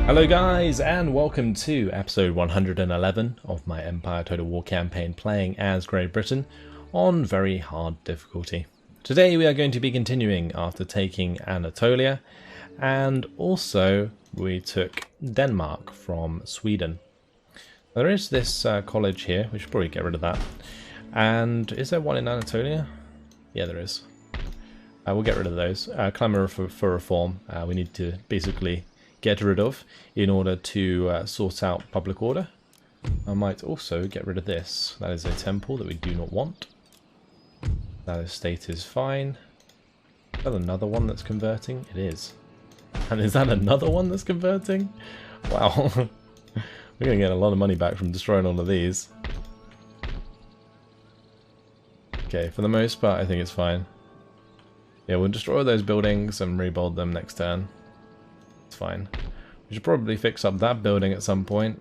Hello guys, and welcome to episode 111 of my Empire Total War campaign playing as Great Britain on very hard difficulty. Today we are going to be continuing after taking Anatolia, and also we took Denmark from Sweden. There is this college here, we should probably get rid of that. And is there one in Anatolia? Yeah, there is. We'll get rid of those. Clamour for reform, we need to basically get rid of in order to sort out public order. I might also get rid of this. That is a temple that we do not want. That estate is fine. Is that another one that's converting? It is. And is that another one that's converting? Wow. We're going to get a lot of money back from destroying all of these. Okay, for the most part I think it's fine. Yeah, we'll destroy those buildings and rebuild them next turn. It's fine. We should probably fix up that building at some point.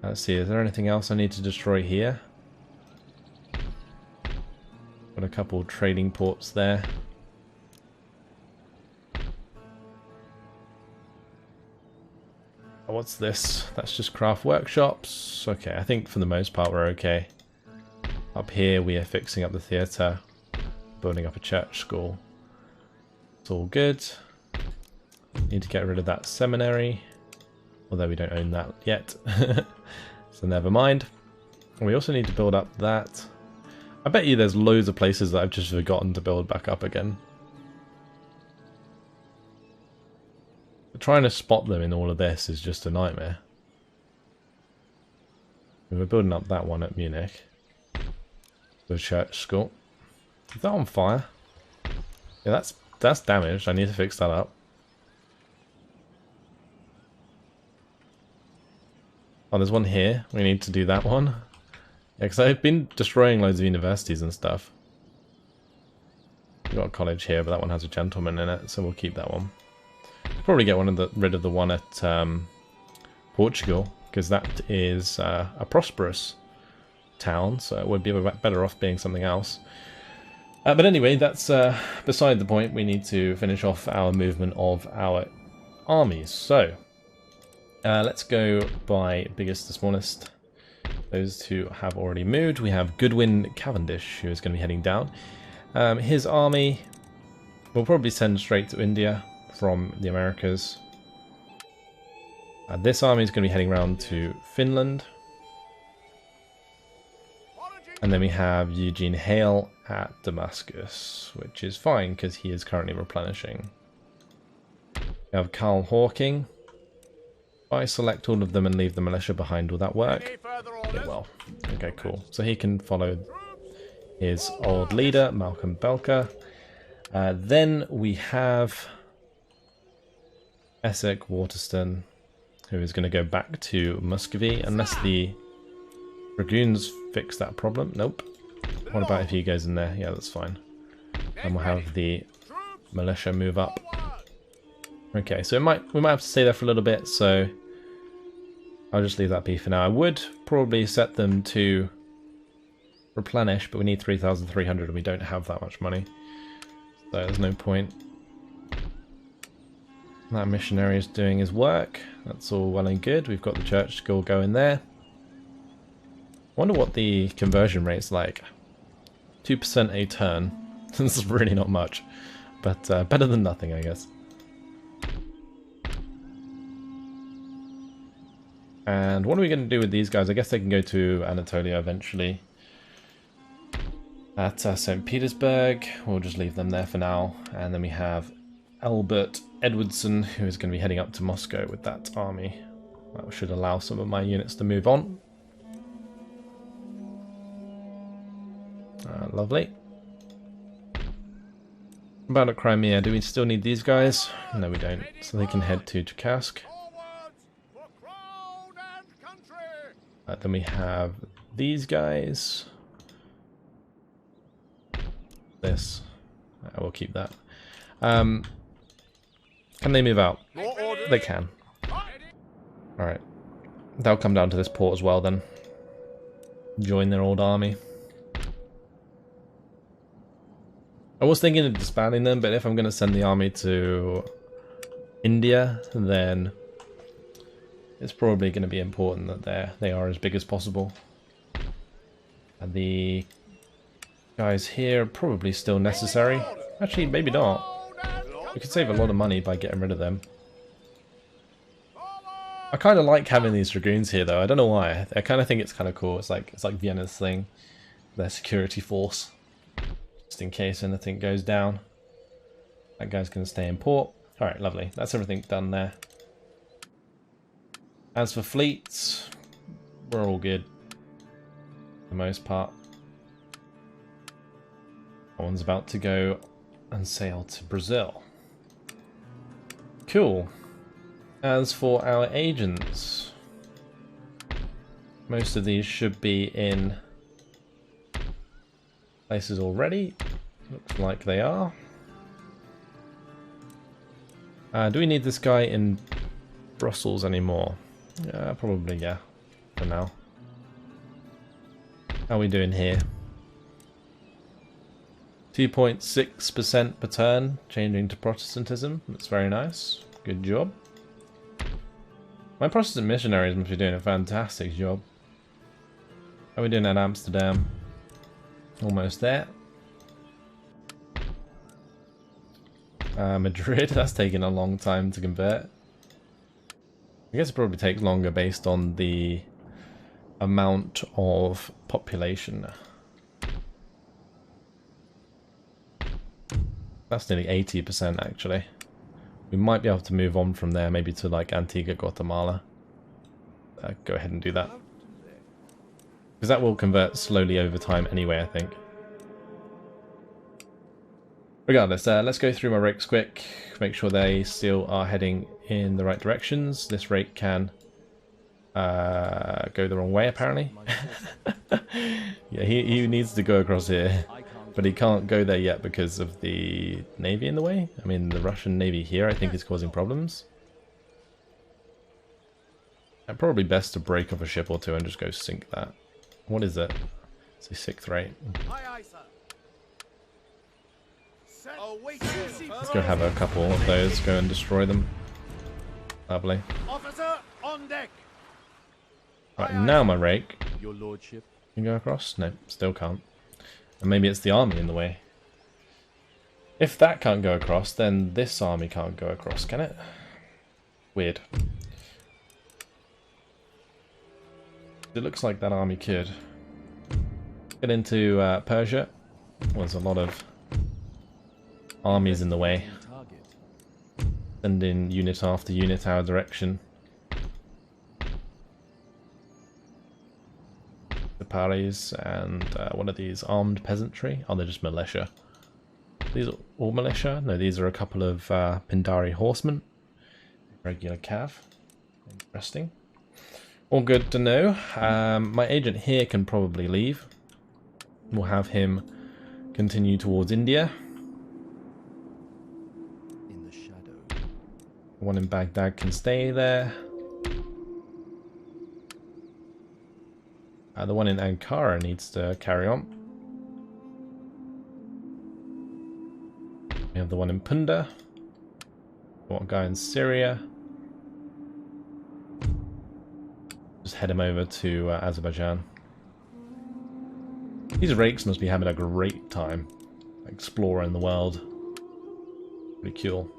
Let's see, is there anything else I need to destroy here? Got a couple trading ports there. Oh, what's this? That's just craft workshops. Okay, I think for the most part we're okay. Up here we are fixing up the theatre, building up a church school. It's all good. Need to get rid of that seminary, although we don't own that yet, so never mind. And we also need to build up that. I bet you there's loads of places that I've just forgotten to build back up again. But trying to spot them in all of this is just a nightmare. We're building up that one at Munich. The church school. Is that on fire? Yeah, that's damaged. I need to fix that up. Oh, there's one here. We need to do that one. Yeah, because I've been destroying loads of universities and stuff. We've got a college here, but that one has a gentleman in it, so we'll keep that one. Probably get rid of the one at Portugal, because that is a prosperous town, so it would be better off being something else. But anyway, that's beside the point. We need to finish off our movement of our armies. So let's go by biggest to smallest. Those two have already moved. We have Goodwin Cavendish, who is going to be heading down. His army will probably send straight to India from the Americas. This army is going to be heading around to Finland. And then we have Eugene Hale at Damascus, which is fine because he is currently replenishing. We have Carl Hawking. If I select all of them and leave the militia behind, will that work? It will. Okay, cool. So he can follow his old leader, Malcolm Belker. Then we have Essex Waterston, who is going to go back to Muscovy, unless the Dragoons fix that problem. Nope. What about if he goes in there? Yeah, that's fine. And we'll have the militia move up. Okay, so we might have to stay there for a little bit, so I'll just leave that be for now. I would probably set them to replenish, but we need 3,300 and we don't have that much money. So there's no point. That missionary is doing his work. That's all well and good. We've got the church school going there. I wonder what the conversion rate's like. 2% a turn. This is really not much, but better than nothing, I guess. And what are we going to do with these guys? I guess they can go to Anatolia eventually. At St. Petersburg, we'll just leave them there for now. And then we have Albert Edwardson, who is going to be heading up to Moscow with that army. That should allow some of my units to move on. Lovely. About at Crimea, do we still need these guys? No, we don't. So they can head to Cherkassk. Then we have these guys. This. I will keep that. Can they move out? They can. Alright. They'll come down to this port as well then. Join their old army. I was thinking of disbanding them, but if I'm going to send the army to India, then it's probably going to be important that they are as big as possible. And the guys here are probably still necessary. Actually, maybe not. We could save a lot of money by getting rid of them. I kind of like having these dragoons here, though. I don't know why. I kind of think it's kind of cool. It's like Vienna's thing, their security force, just in case anything goes down. That guy's going to stay in port. All right, lovely. That's everything done there. As for fleets, we're all good for the most part. One's about to go and sail to Brazil. Cool. As for our agents, most of these should be in places already. Looks like they are. Do we need this guy in Brussels anymore? Probably, yeah, for now. How are we doing here? 2.6% per turn, changing to Protestantism. That's very nice. Good job. My Protestant missionaries must be doing a fantastic job. How are we doing at Amsterdam? Almost there. Madrid, that's taking a long time to convert. I guess it probably takes longer based on the amount of population. That's nearly 80% actually. We might be able to move on from there, maybe to like Antigua, Guatemala. Go ahead and do that. Because that will convert slowly over time anyway, I think. Regardless, let's go through my rakes quick, make sure they still are heading in the right directions. This rake can go the wrong way, apparently. Yeah, he needs to go across here, but he can't go there yet because of the navy in the way. I mean, the Russian navy here, I think, is causing problems. And probably best to break off a ship or two and just go sink that. What is it? It's a 6th rate. Let's go have a couple of those, go and destroy them. Lovely. Right, now my rake Your lordship. can go across. No, still can't. And maybe it's the army in the way. If that can't go across, then this army can't go across, can it? Weird. It looks like that army could. Get into Persia. There's a lot of armies in the way. Send in unit after unit our direction. The Paris and what are these? Armed peasantry? Oh, they're just militia. These are all militia? No, these are a couple of Pindari horsemen. Regular cav. Interesting. All good to know. My agent here can probably leave. We'll have him continue towards India. In the shadow. One in Baghdad can stay there. The one in Ankara needs to carry on. We have the one in Punda. One guy in Syria. Just head him over to Azerbaijan. These rakes must be having a great time exploring the world. Pretty cool.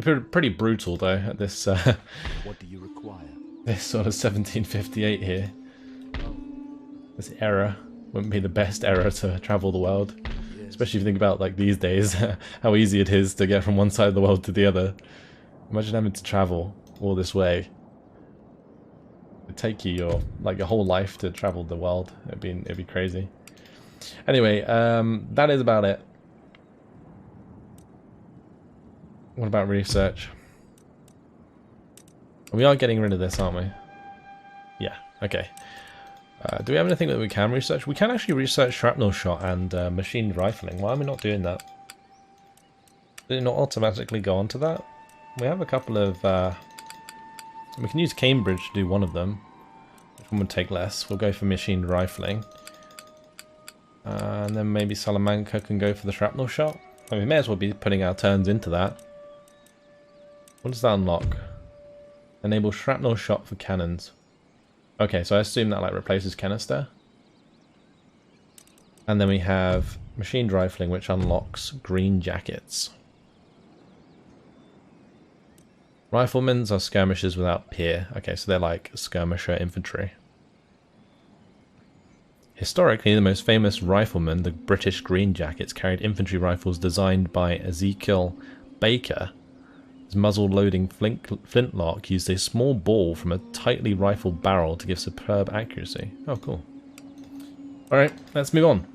Pretty brutal though at this. What do you require? This sort of 1758 here. This era wouldn't be the best era to travel the world, Yes. especially if you think about like these days, how easy it is to get from one side of the world to the other. Imagine having to travel all this way. It'd take you your whole life to travel the world. It'd be crazy. Anyway, that is about it. What about research? We are getting rid of this, aren't we? Yeah, okay. Do we have anything that we can research? We can actually research shrapnel shot and machine rifling. Why are we not doing that? Did it not automatically go onto that? We have a couple of... we can use Cambridge to do one of them. Which one would take less? We'll go for machine rifling. And then maybe Salamanca can go for the shrapnel shot. I mean, we may as well be putting our turns into that. What does that unlock? Enable shrapnel shot for cannons. Okay, so I assume that like replaces canister. And then we have machine rifling, which unlocks green jackets. Riflemen are skirmishers without peer. Okay, so they're like skirmisher infantry. Historically, the most famous riflemen, the British Green Jackets, carried infantry rifles designed by Ezekiel Baker. His muzzle-loading flintlock used a small ball from a tightly rifled barrel to give superb accuracy. Oh, cool. Alright, let's move on.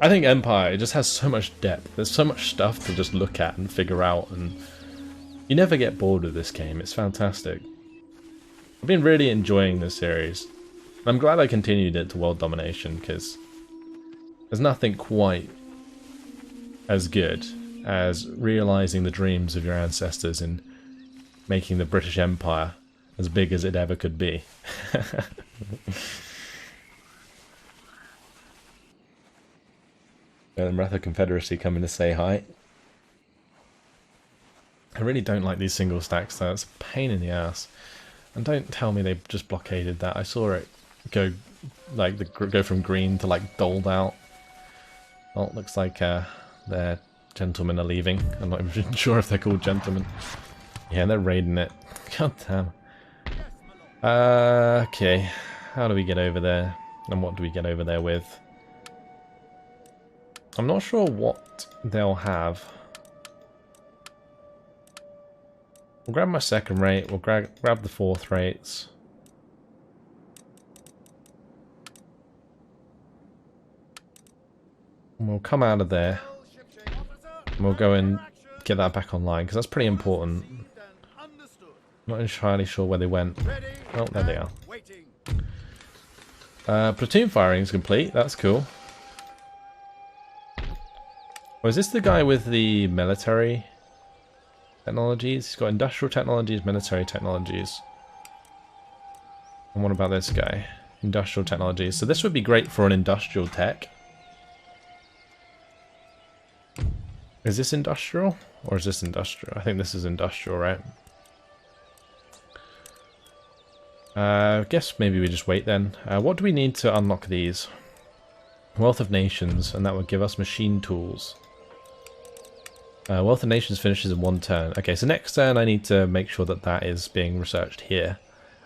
I think Empire just has so much depth. There's so much stuff to just look at and figure out, and you never get bored with this game. It's fantastic. I've been really enjoying this series. I'm glad I continued it to World Domination, because there's nothing quite as good as realizing the dreams of your ancestors and making the British Empire as big as it ever could be. And Wrath of Confederacy coming to say hi. I really don't like these single stacks though, it's a pain in the ass. And don't tell me they just blockaded that. I saw it go go from green to like doled out. Well, it looks like their gentlemen are leaving. I'm not even sure if they're called gentlemen. Yeah, they're raiding it. God damn. Okay, how do we get over there? And what do we get over there with? I'm not sure what they'll have. We'll grab my second rate, we'll grab the fourth rates. And we'll come out of there. And we'll go and get that back online, because that's pretty important. Not entirely sure where they went. Oh, there they are. Platoon firing is complete, that's cool. Oh, is this the guy with the military technologies? He's got industrial technologies, military technologies. And what about this guy? Industrial technologies. So this would be great for an industrial tech. Is this industrial? Or is this industrial? I think this is industrial, right? I guess maybe we just wait then. What do we need to unlock these? Wealth of Nations, and that would give us machine tools. Wealth of Nations finishes in one turn. Okay, so next turn I need to make sure that that is being researched here,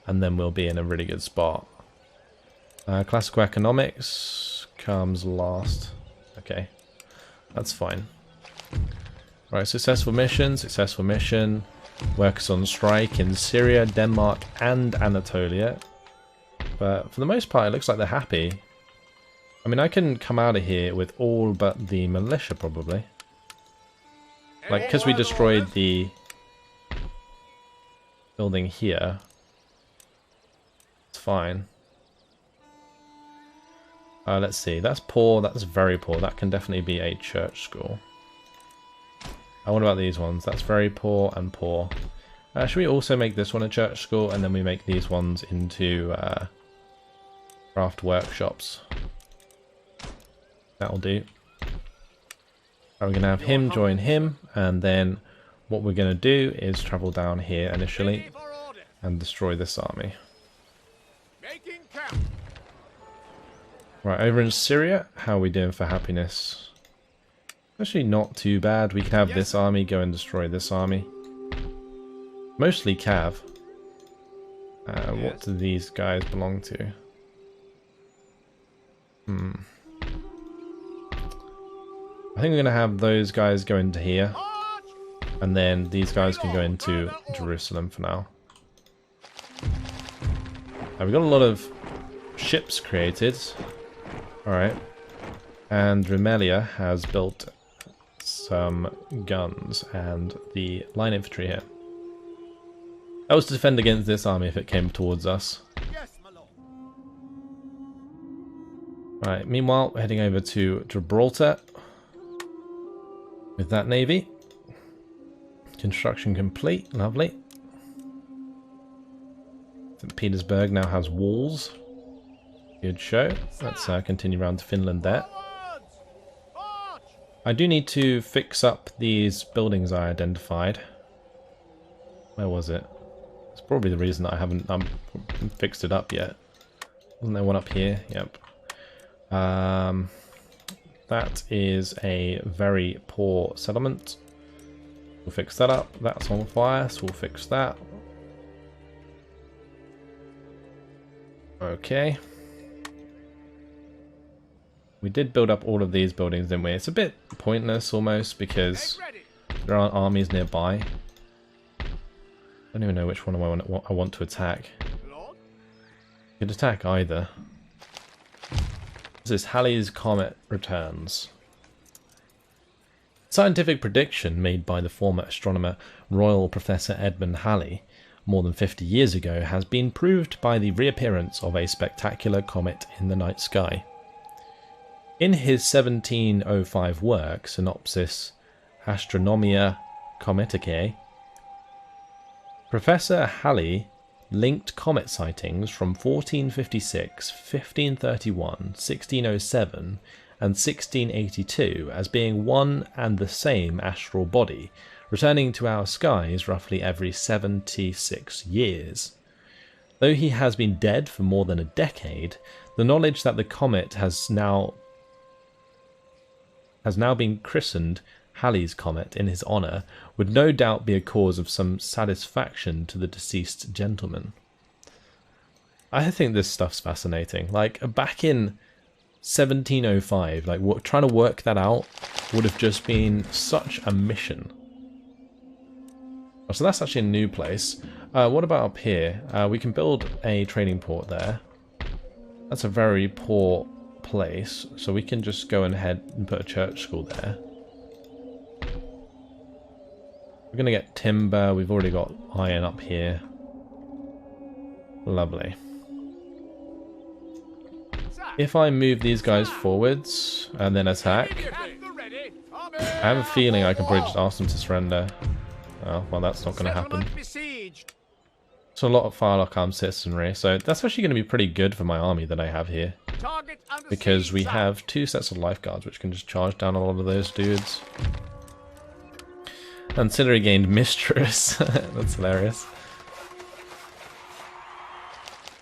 and then we'll be in a really good spot. Classical Economics comes last. Okay, that's fine. Right, successful mission. Workers on strike in Syria, Denmark, and Anatolia. But for the most part, it looks like they're happy. I mean, I can come out of here with all but the militia, probably. Like, because we destroyed the building here, it's fine. Let's see, that's poor, that's very poor. That can definitely be a church school. What about these ones? That's very poor and poor. Should we also make this one a church school, and then we make these ones into craft workshops? That'll do. We're going to have him join him, and then what we're going to do is travel down here initially and destroy this army. Right, over in Syria, how are we doing for happiness? Actually not too bad. We can have this army go and destroy this army. Mostly Cav. What do these guys belong to? I think we're going to have those guys go into here, and then these guys can go into Jerusalem for now. We've got a lot of ships created. Alright. And Remelia has built some guns and the line infantry here. That was to defend against this army if it came towards us. Right, meanwhile, we're heading over to Gibraltar with that navy. Construction complete, lovely. St. Petersburg now has walls. Good show. Let's continue around to Finland there. I do need to fix up these buildings I identified. Where was it? It's probably the reason that I haven't fixed it up yet. Wasn't there one up here? Yep. That is a very poor settlement. We'll fix that up. That's on fire, so we'll fix that. Okay. We did build up all of these buildings, didn't we? It's a bit pointless almost because there aren't armies nearby. I don't even know which one I want to attack. You could attack either. This is Halley's Comet returns. Scientific prediction made by the former astronomer Royal Professor Edmund Halley more than 50 years ago has been proved by the reappearance of a spectacular comet in the night sky. In his 1705 work, Synopsis Astronomia Cometicae, Professor Halley linked comet sightings from 1456, 1531, 1607 and 1682 as being one and the same astral body, returning to our skies roughly every 76 years. Though he has been dead for more than a decade, the knowledge that the comet has now been christened Halley's Comet in his honour would no doubt be a cause of some satisfaction to the deceased gentleman. I think this stuff's fascinating. Like, back in 1705, like, trying to work that out would have just been such a mission. Oh, so that's actually a new place. What about up here? We can build a trading port there. That's a very poor place, so we can just go ahead and put a church school there. We're going to get timber. We've already got iron up here. Lovely. If I move these guys forwards and then attack, I have a feeling I can probably just ask them to surrender. Oh, well, that's not going to happen. So a lot of Firelock armed citizenry. So that's actually going to be pretty good for my army that I have here. Because we have 2 sets of lifeguards which can just charge down a lot of those dudes. Ancillary gained Mistress. That's hilarious.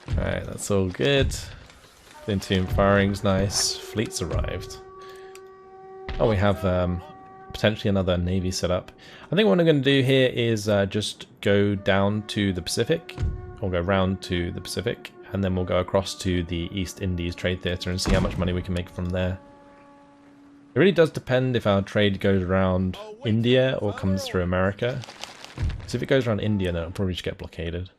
Alright, that's all good. Entomb firing's nice. Fleet's arrived. Oh, we have potentially another navy set up. I think what I'm going to do here is just go down to the Pacific, or go round to the Pacific, and then we'll go across to the East Indies Trade Theatre and see how much money we can make from there. It really does depend if our trade goes around India or comes through America. Because if it goes around India, then it'll probably just get blockaded.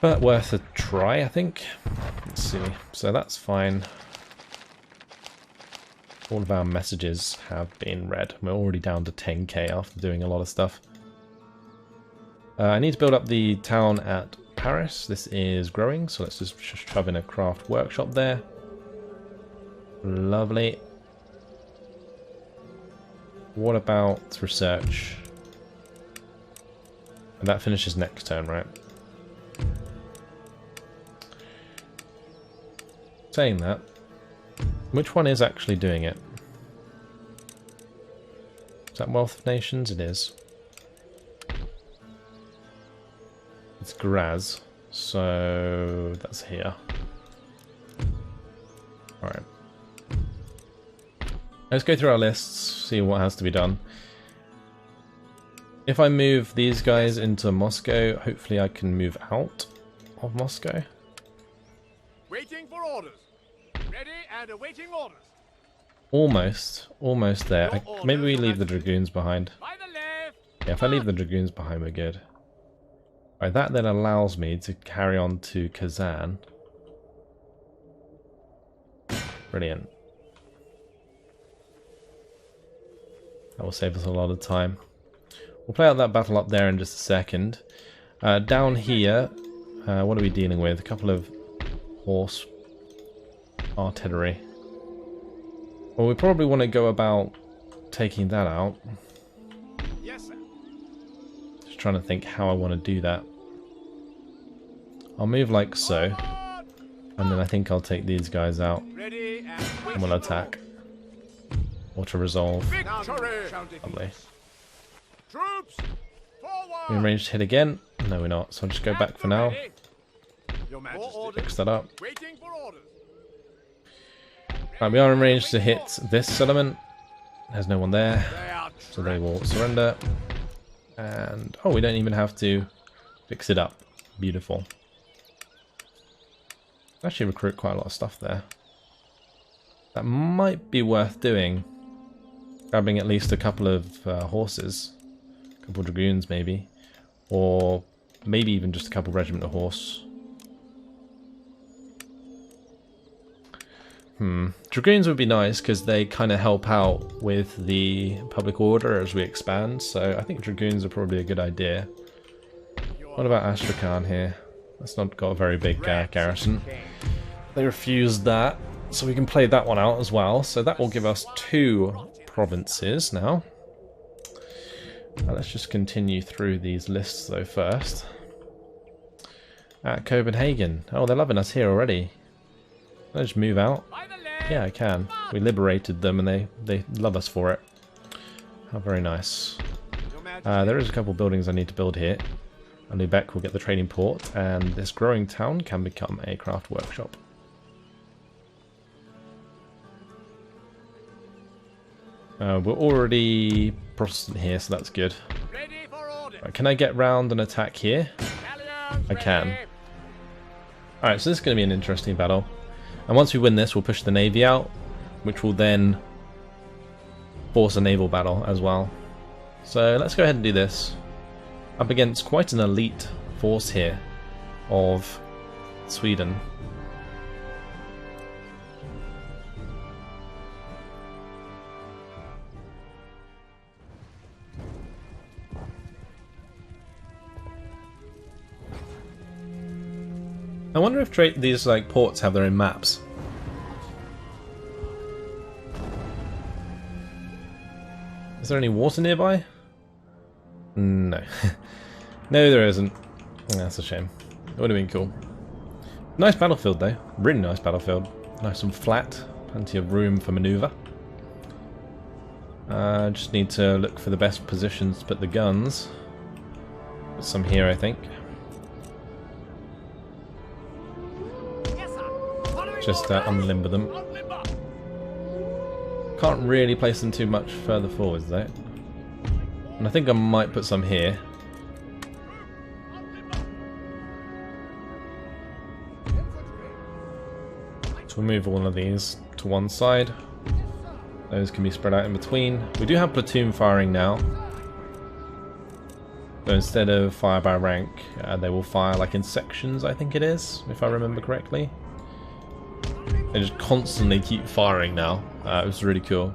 But worth a try, I think. Let's see. So that's fine. All of our messages have been read. We're already down to 10k after doing a lot of stuff. I need to build up the town at Paris. This is growing, so let's just shove in a craft workshop there. Lovely. What about research? And that finishes next turn, right? Saying that, which one is actually doing it? Is that Wealth of Nations? It is. It's Graz, so that's here. Alright. Let's go through our lists, see what has to be done. If I move these guys into Moscow, hopefully I can move out of Moscow. Waiting for orders. Ready and awaiting orders. Almost there. Maybe we leave the Dragoons behind. By the left. Yeah, if I leave the Dragoons behind, we're good. Alright, that then allows me to carry on to Kazan. Brilliant. That will save us a lot of time. We'll play out that battle up there in just a second. Down here, what are we dealing with? A couple of horse artillery. Well, we probably want to go about taking that out. Yes, sir. Just trying to think how I want to do that. I'll move like so. And then I think I'll take these guys out. Ready And we'll attack. Or to resolve. Victory. Lovely. Troops, We arranged to hit again. No, we're not. So I'll just go back for now. Ready. Your Majesty. Fix that up. Waiting for orders. Right, we are arranged to hit this settlement. There's no one there, They are so they will surrender. And oh, we don't even have to fix it up. Beautiful. Actually recruit quite a lot of stuff there. That might be worth doing. Grabbing at least a couple of horses. A couple of dragoons maybe. Or maybe even just a couple regiment of horse. Dragoons would be nice because they kind of help out with the public order as we expand. So I think dragoons are probably a good idea. What about Astrakhan here? That's not got a very big garrison. They refused that, so we can play that one out as well. So that will give us 2 provinces now. Let's just continue through these lists though first. At Copenhagen. Oh, they're loving us here already. Can I just move out? Yeah, I can. We liberated them and they love us for it. How very nice. There is a couple buildings I need to build here. And Lubeck will get the trading port, and this growing town can become a craft workshop. We're already Protestant here, so that's good. Ready for orders. Right, can I get round and attack here? Galleons I can. ready. Alright, so this is going to be an interesting battle. And once we win this, we'll push the navy out, which will then force a naval battle as well. So let's go ahead and do this. Up against quite an elite force here of Sweden. I wonder if these like ports have their own maps. Is there any water nearby? No. No, there isn't. That's a shame. It would have been cool. Nice battlefield though. Really nice battlefield. Nice and flat. Plenty of room for manoeuvre. Just need to look for the best positions to put the guns. Put some here, I think. Yes, sir. Following Just orders. unlimber them. Unlimber. Can't really place them too much further forwards though. And I think I might put some here. So we'll move all of these to one side. Those can be spread out in between. We do have platoon firing now. So instead of fire by rank, they will fire like in sections, I think it is, if I remember correctly. They just constantly keep firing now. It was really cool.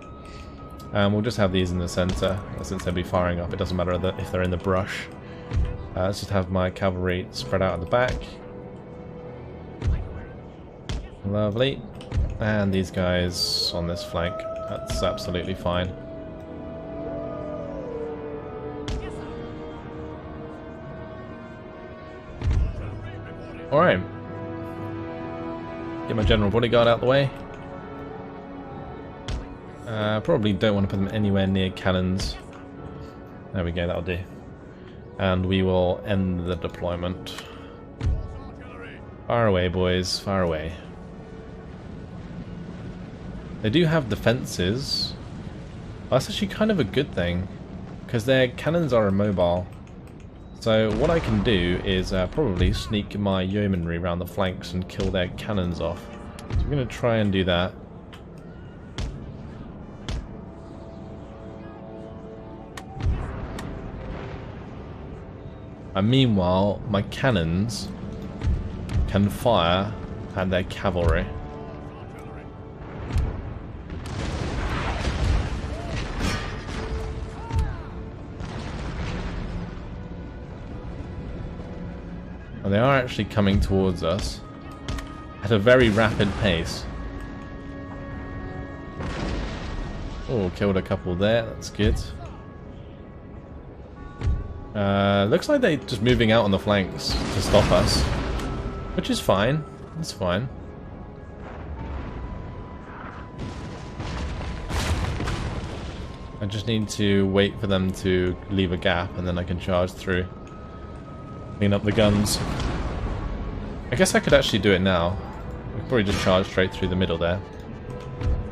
And we'll just have these in the center, since they'll be firing up. It doesn't matter if they're in the brush. Let's just have my cavalry spread out at the back. Lovely. And these guys on this flank. That's absolutely fine. Alright. Get my general bodyguard out the way. Probably don't want to put them anywhere near cannons. There we go, that'll do. And we will end the deployment. Fire away, boys, fire away. They do have defences. That's actually kind of a good thing, because their cannons are immobile. So what I can do is probably sneak my yeomanry around the flanks and kill their cannons off. So I'm going to try and do that. And meanwhile, my cannons can fire at their cavalry. And they are actually coming towards us at a very rapid pace. Oh, killed a couple there, that's good. Looks like they're just moving out on the flanks to stop us, which is fine. That's fine. I just need to wait for them to leave a gap and then I can charge through. Clean up the guns. I guess I could actually do it now. We could probably just charge straight through the middle there.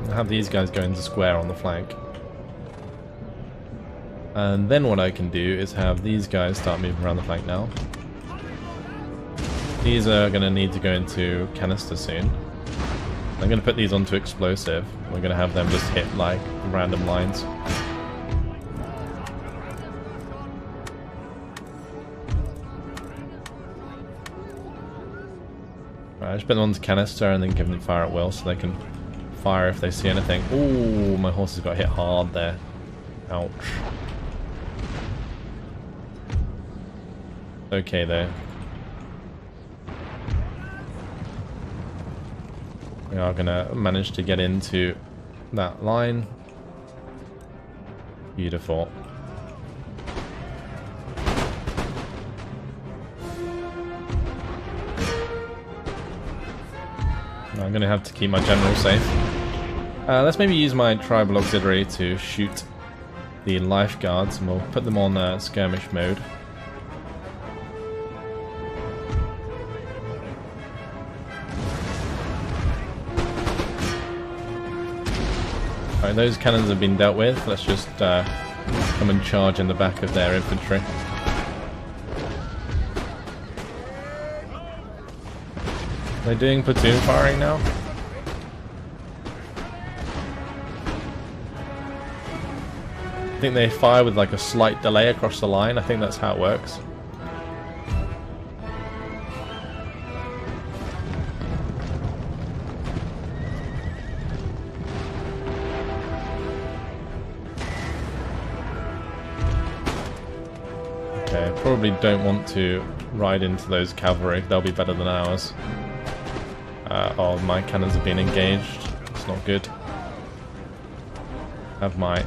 I'll have these guys go into square on the flank. And then what I can do is have these guys start moving around the flank now. These are going to need to go into canister soon. I'm going to put these onto explosive. We're going to have them just hit like random lines. Alright, I just put them onto canister and then give them fire at will so they can fire if they see anything. Ooh, my horses got hit hard there. Ouch. Okay though. We are gonna manage to get into that line. Beautiful. I'm gonna have to keep my general safe. Let's maybe use my tribal auxiliary to shoot the lifeguards, and we'll put them on skirmish mode. Alright, those cannons have been dealt with. Let's just come and charge in the back of their infantry. Are they doing platoon firing now? I think they fire with like a slight delay across the line. I think that's how it works. Okay, probably don't want to ride into those cavalry. They'll be better than ours. Oh, my cannons have been engaged. It's not good. Have my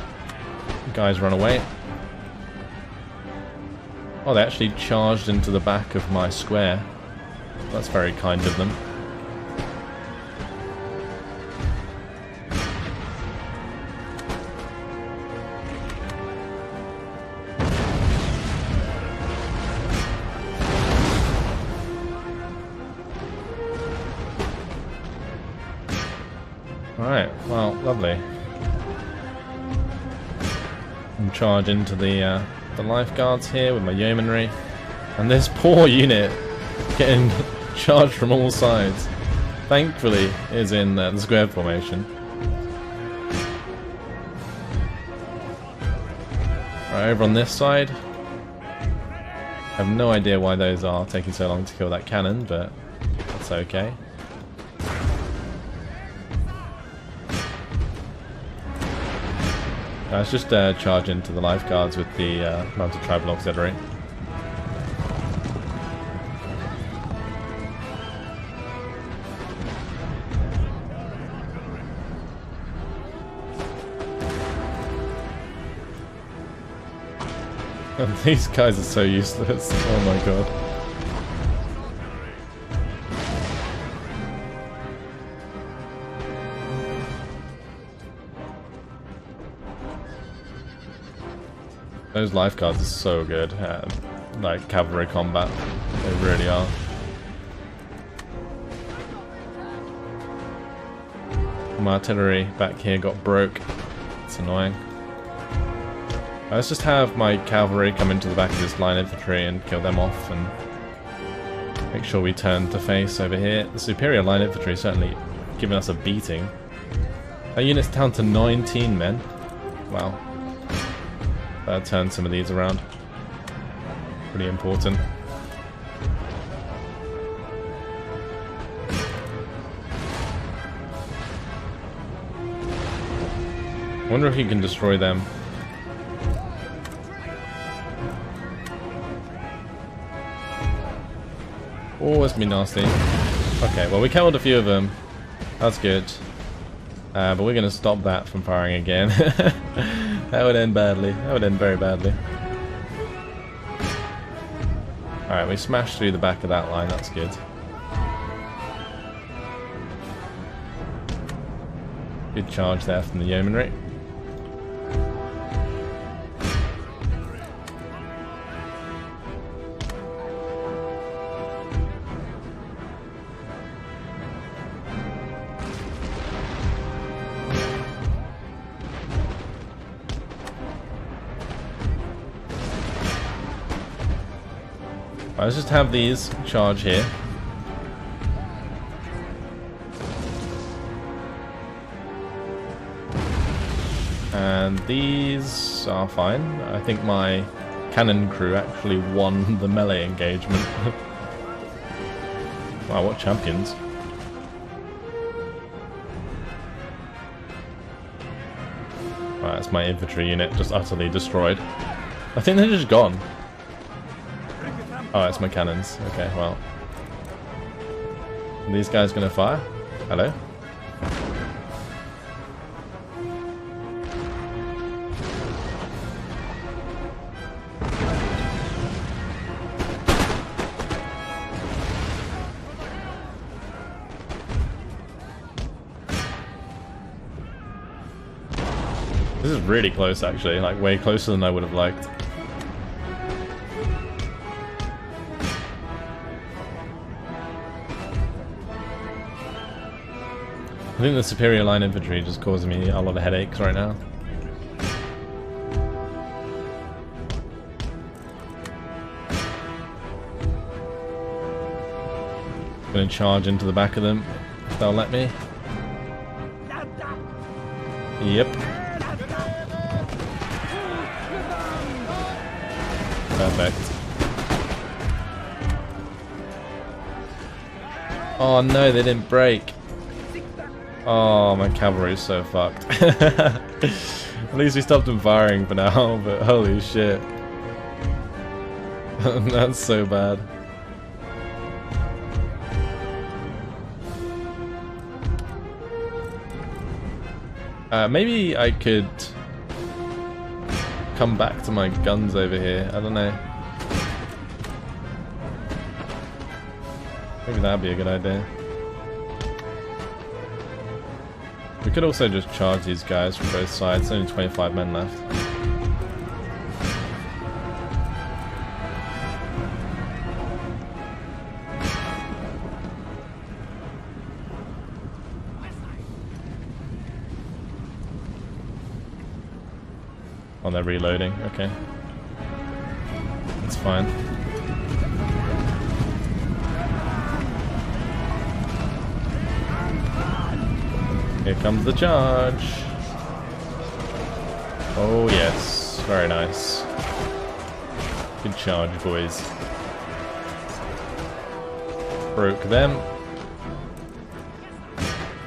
guys run away. Oh, they actually charged into the back of my square. That's very kind of them. Alright, well, lovely. And charge into the lifeguards here with my yeomanry. And this poor unit getting charged from all sides. Thankfully, is in the square formation. Right, over on this side. I have no idea why those are taking so long to kill that cannon, but that's okay. Let's just charge into the lifeguards with the mounted tribal auxiliary. And these guys are so useless. Oh my god. Those lifeguards are so good at like cavalry combat. They really are. My artillery back here got broke. It's annoying. Let's just have my cavalry come into the back of this line infantry and kill them off, and make sure we turn to face over here. The superior line infantry certainly giving us a beating. Our unit's down to 19 men. Wow. Better turn some of these around. Pretty important. I wonder if you can destroy them. Oh, that's been nasty. Okay, well we killed a few of them. That's good. But we're going to stop that from firing again. That would end badly. That would end very badly. Alright, we smashed through the back of that line. That's good. Good charge there from the yeomanry. Let's just have these charge here. And these are fine. I think my cannon crew actually won the melee engagement. Wow, what champions. Right, that's my infantry unit just utterly destroyed. I think they're just gone. Oh, it's my cannons. Okay, well. Are these guys gonna fire? Hello? This is really close actually, like way closer than I would have liked. I think the superior line infantry just causing me a lot of headaches right now. I'm gonna charge into the back of them if they'll let me. Yep. Perfect. Oh no, they didn't break. Oh, my cavalry's so fucked. At least we stopped them firing for now, but holy shit. That's so bad. Maybe I could come back to my guns over here. I don't know. Maybe that'd be a good idea. We could also just charge these guys from both sides. Only 25 men left. Oh, they're reloading. Okay. That's fine. Here comes the charge. Oh yes, very nice. Good charge, boys. Broke them.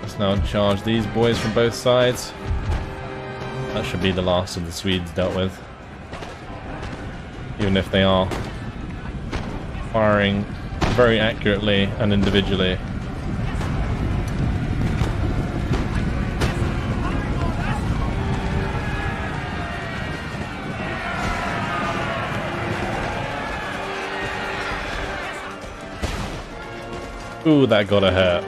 Let's now charge these boys from both sides. That should be the last of the Swedes dealt with. Even if they are firing very accurately and individually. Ooh, that gotta hurt.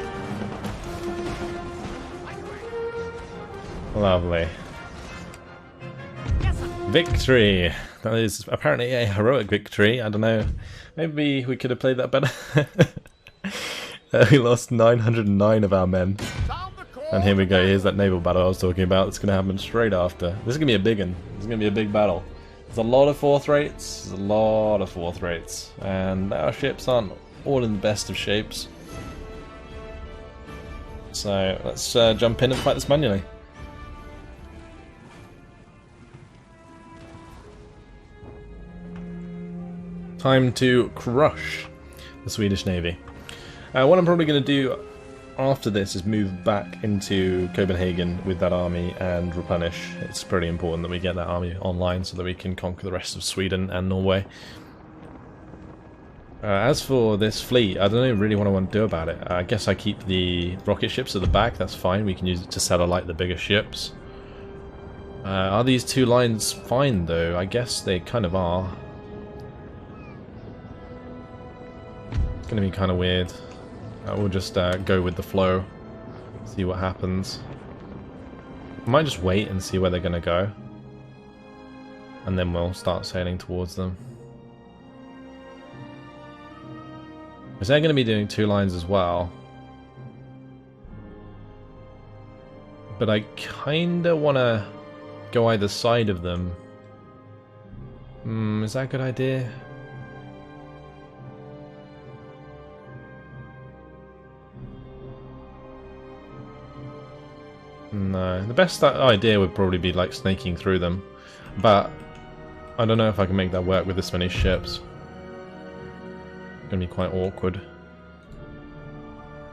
Lovely. Victory! That is apparently a heroic victory. I don't know. Maybe we could have played that better. We lost 909 of our men. And here we go. Here's that naval battle I was talking about. It's going to happen straight after. This is going to be a big one. This is going to be a big battle. There's a lot of fourth rates. There's a lot of fourth rates. And our ships aren't all in the best of shapes. So let's jump in and fight this manually. Time to crush the Swedish Navy. What I'm probably going to do after this is move back into Copenhagen with that army and replenish. It's pretty important that we get that army online so that we can conquer the rest of Sweden and Norway. As for this fleet, I don't really want to do about it. I guess I keep the rocket ships at the back, that's fine. We can use it to satellite the bigger ships. Are these two lines fine though? I guess they kind of are. It's going to be kind of weird. We'll just go with the flow, see what happens. I might just wait and see where they're going to go. And then we'll start sailing towards them. Because they're going to be doing two lines as well. But I kind of want to go either side of them. Is that a good idea? No, the best idea would probably be like snaking through them, but I don't know if I can make that work with this many ships. It's gonna be quite awkward.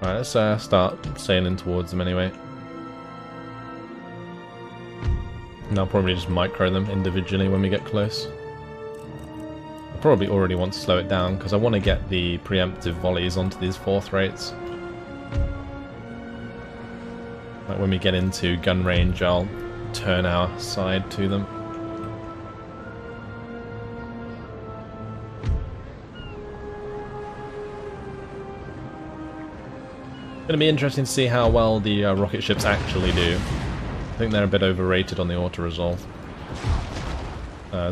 Alright, let's start sailing towards them anyway. And I'll probably just micro them individually when we get close. I probably already want to slow it down because I want to get the preemptive volleys onto these fourth rates. Like when we get into gun range, I'll turn our side to them. It's going to be interesting to see how well the rocket ships actually do. I think they're a bit overrated on the auto-resolve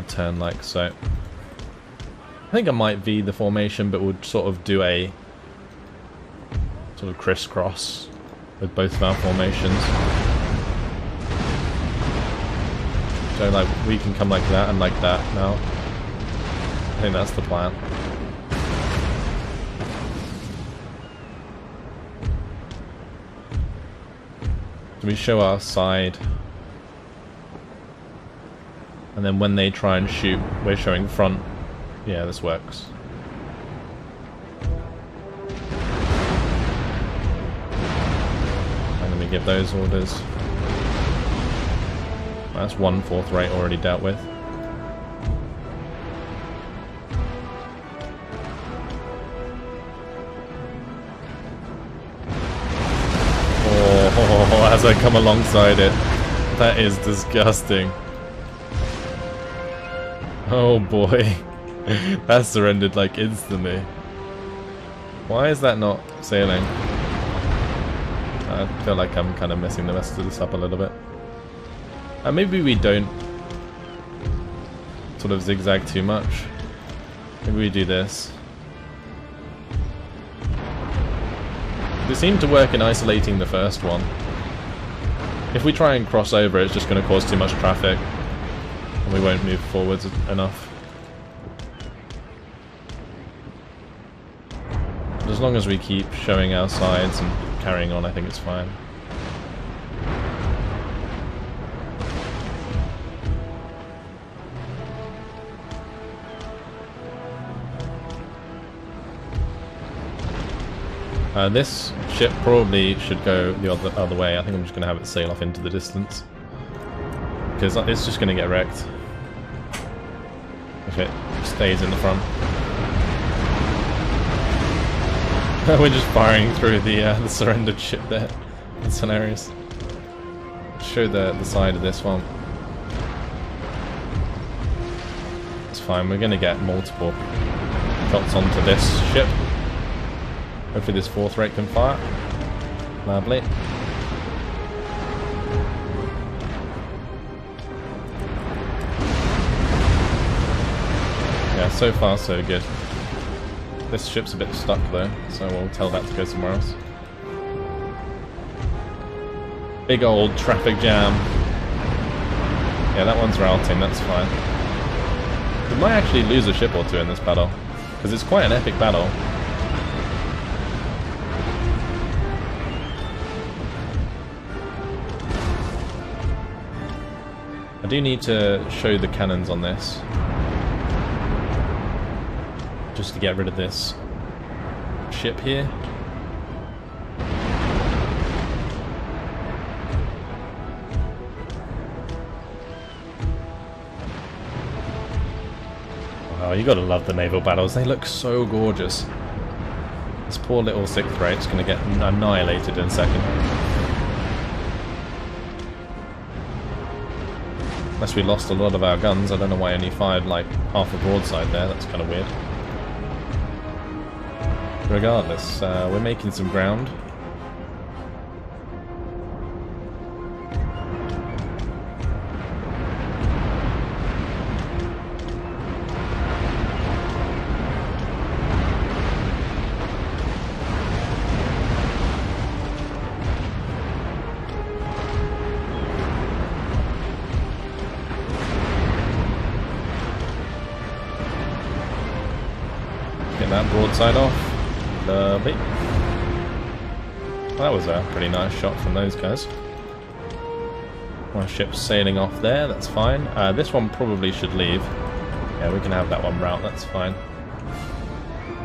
turn like so. I think I might V the formation, but would sort of do a sort of crisscross with both of our formations. So like we can come like that and like that now. I think that's the plan. So we show our side, and then when they try and shoot, we're showing front. Yeah, this works. And then we give those orders. That's 1/4 rate already dealt with. Oh, as I come alongside it. That is disgusting. Oh boy. That surrendered like instantly. Why is that not sailing? I feel like I'm kind of messing the rest of this up a little bit. Maybe we don't sort of zigzag too much. Maybe we do this. They seem to work in isolating the first one. If we try and cross over, it's just going to cause too much traffic, and we won't move forwards enough. But as long as we keep showing our sides and carrying on, I think it's fine. This ship probably should go the other way. I think I'm just going to have it sail off into the distance, because it's just going to get wrecked if it stays in the front. We're just firing through the surrendered ship there. That's hilarious. Show the side of this one. It's fine. We're going to get multiple shots onto this ship. Hopefully this fourth rate can fire. Lovely. Yeah, so far so good. This ship's a bit stuck though, so we'll tell that to go somewhere else. Big old traffic jam. Yeah, that one's routing, that's fine. We might actually lose a ship or two in this battle, because it's quite an epic battle. I do need to show the cannons on this, just to get rid of this ship here. Wow, you gotta love the naval battles, they look so gorgeous. This poor little 6th rate's gonna get annihilated in a second. Unless we lost a lot of our guns, I don't know why I only fired like half a broadside there, that's kind of weird. Regardless, we're making some ground. Get that broadside off. Lovely. Well, that was a pretty nice shot from those guys. My ship's sailing off there, that's fine. This one probably should leave. Yeah, we can have that one route, that's fine.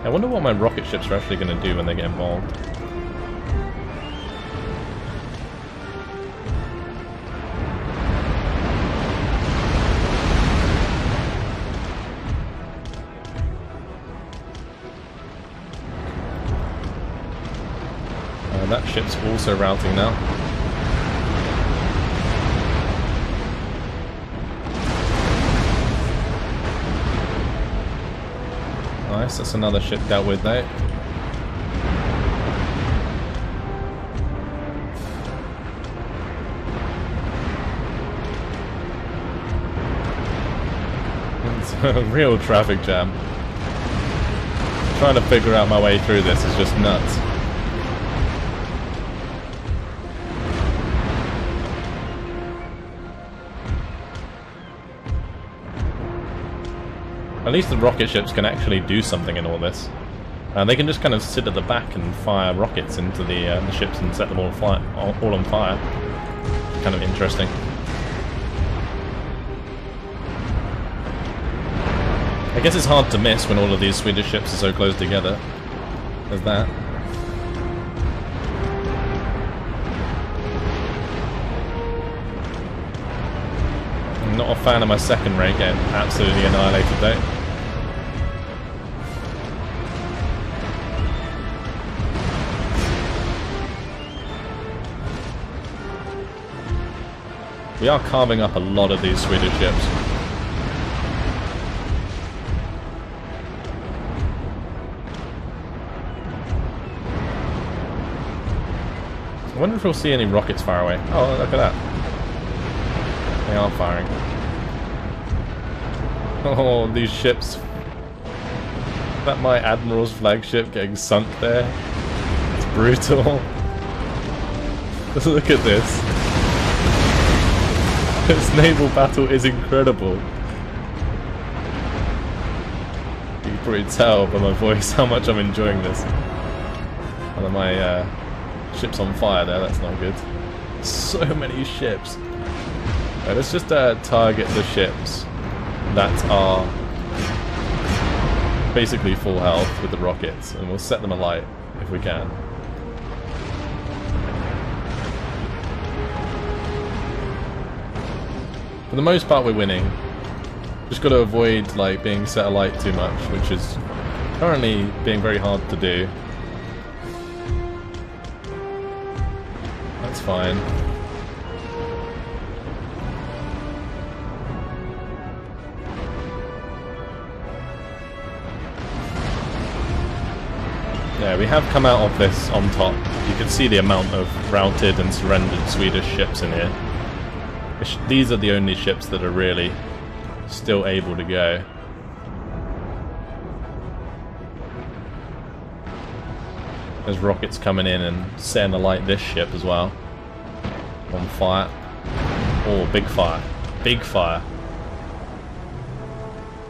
I wonder what my rocket ships are actually going to do when they get involved. That ship's also routing now. Nice, that's another ship dealt with now. It's a real traffic jam. Trying to figure out my way through this is just nuts. At least the rocket ships can actually do something in all this. They can just kind of sit at the back and fire rockets into the ships and set them all on fire. Kind of interesting. I guess it's hard to miss when all of these Swedish ships are so close together. There's that. I'm not a fan of my second rate getting absolutely annihilated though. We are carving up a lot of these Swedish ships. I wonder if we'll see any rockets far away. Oh, look at that. They are firing. Oh, these ships. Is that my Admiral's flagship getting sunk there? It's brutal. Look at this. This naval battle is incredible. You can probably tell by my voice how much I'm enjoying this. One of my ships on fire there, that's not good. So many ships. Right, let's just target the ships that are basically full health with the rockets, and we'll set them alight if we can. For the most part we're winning. Just got to avoid like being set alight too much, which is currently being very hard to do. That's fine. Yeah, we have come out of this on top. You can see the amount of routed and surrendered Swedish ships in here. These are the only ships that are really still able to go. There's rockets coming in and setting alight this ship as well. On fire. Oh, big fire. Big fire.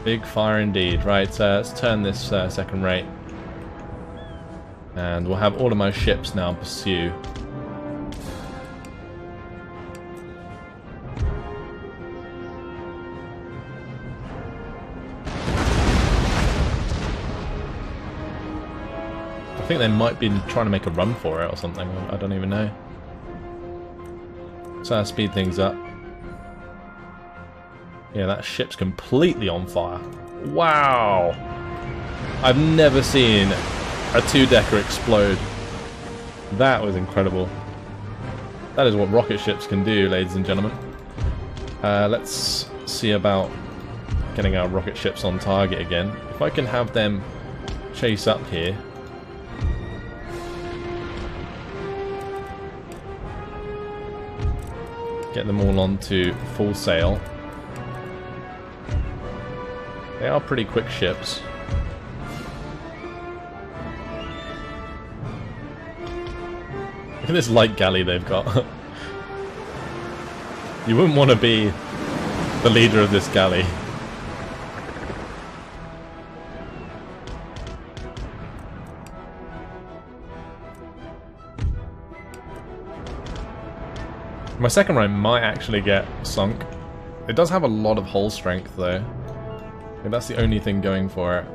Big fire indeed. Right, let's turn this second rate. And we'll have all of my ships now pursue. I think they might be trying to make a run for it or something. I don't even know. So I'll speed things up. Yeah, that ship's completely on fire. Wow! I've never seen a two-decker explode. That was incredible. That is what rocket ships can do, ladies and gentlemen. Let's see about getting our rocket ships on target again. If I can have them chase up here. Get them all onto full sail. They are pretty quick ships. Look at this light galley they've got. You wouldn't want to be the leader of this galley. My second right might actually get sunk. It does have a lot of hull strength though. I think that's the only thing going for it.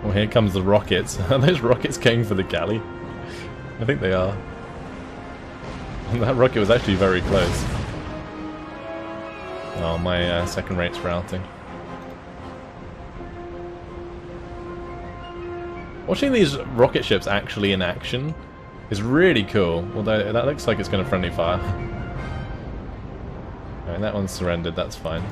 Well, here comes the rockets. Are those rockets going for the galley? I think they are. And that rocket was actually very close. Oh, my second rate's routing. Watching these rocket ships actually in action is really cool, although that looks like it's going to friendly fire. Alright, that one's surrendered, that's fine.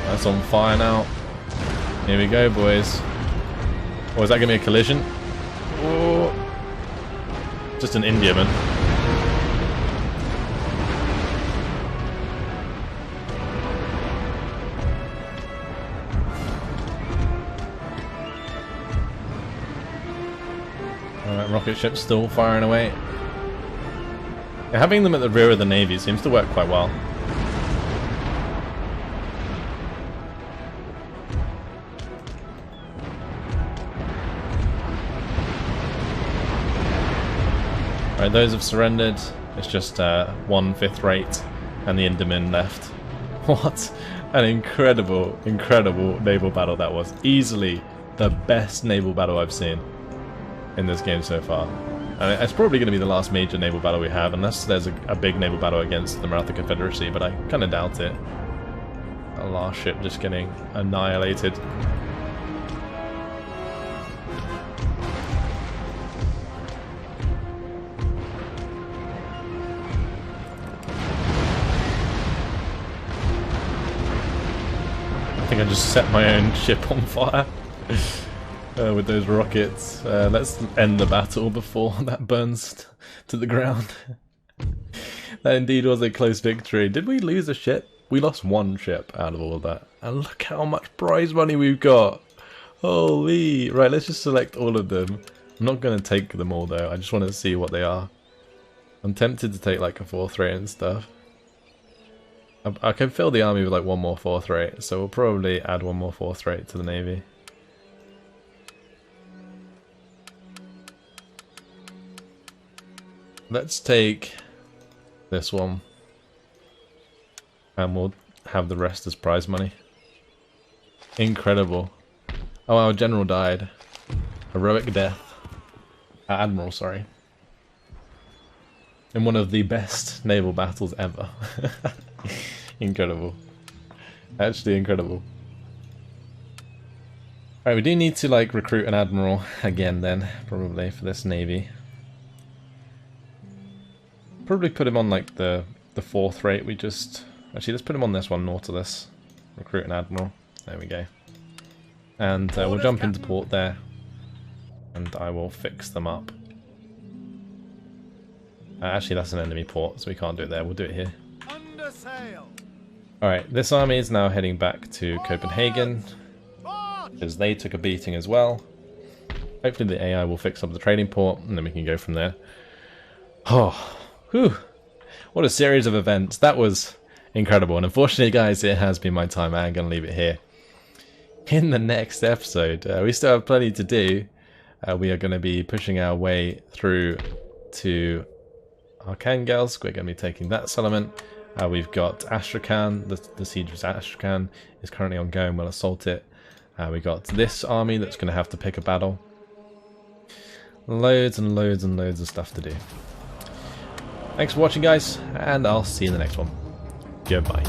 That's on fire now. Here we go, boys. Oh, is that going to be a collision? Oh. Just an Indiaman. Alright, rocket ship's still firing away. Yeah, having them at the rear of the Navy seems to work quite well. Right, those have surrendered. It's just 1/5 rate and the Indiaman left. What an incredible, incredible naval battle that was. Easily the best naval battle I've seen in this game so far. And it's probably going to be the last major naval battle we have, unless there's a big naval battle against the Maratha Confederacy, but I kind of doubt it. A last ship just getting annihilated. I think I just set my own ship on fire with those rockets. Let's end the battle before that burns to the ground. That indeed was a close victory. Did we lose a ship? We lost one ship out of all of that. And look how much prize money we've got. Holy. Right, let's just select all of them. I'm not going to take them all though. I just want to see what they are. I'm tempted to take like a 4th rate and stuff. I can fill the army with like one more 4th rate, so we'll probably add one more 4th rate to the navy. Let's take this one, and we'll have the rest as prize money. Incredible. Oh, our general died. Heroic death. Admiral, sorry. In one of the best naval battles ever. Incredible. Actually incredible. Alright, we do need to like recruit an admiral again then, probably, for this navy. Probably put him on like the 4th rate we just... Actually, let's put him on this one, Nautilus. Recruit an admiral. There we go. And we'll jump into port there. And I will fix them up. Actually, that's an enemy port, so we can't do it there. We'll do it here. Under sail. Alright, this army is now heading back to Copenhagen, because they took a beating as well. Hopefully the AI will fix up the trading port, and then we can go from there. Oh, whew. What a series of events. That was incredible. And unfortunately, guys, it has been my time. I'm going to leave it here. In the next episode, we still have plenty to do. We are going to be pushing our way through to Arkhangelsk. We're going to be taking that settlement. We've got Astrakhan. The siege of Astrakhan is currently ongoing. We'll assault it. We got this army that's going to have to pick a battle. Loads and loads and loads of stuff to do. Thanks for watching, guys, and I'll see you in the next one. Goodbye.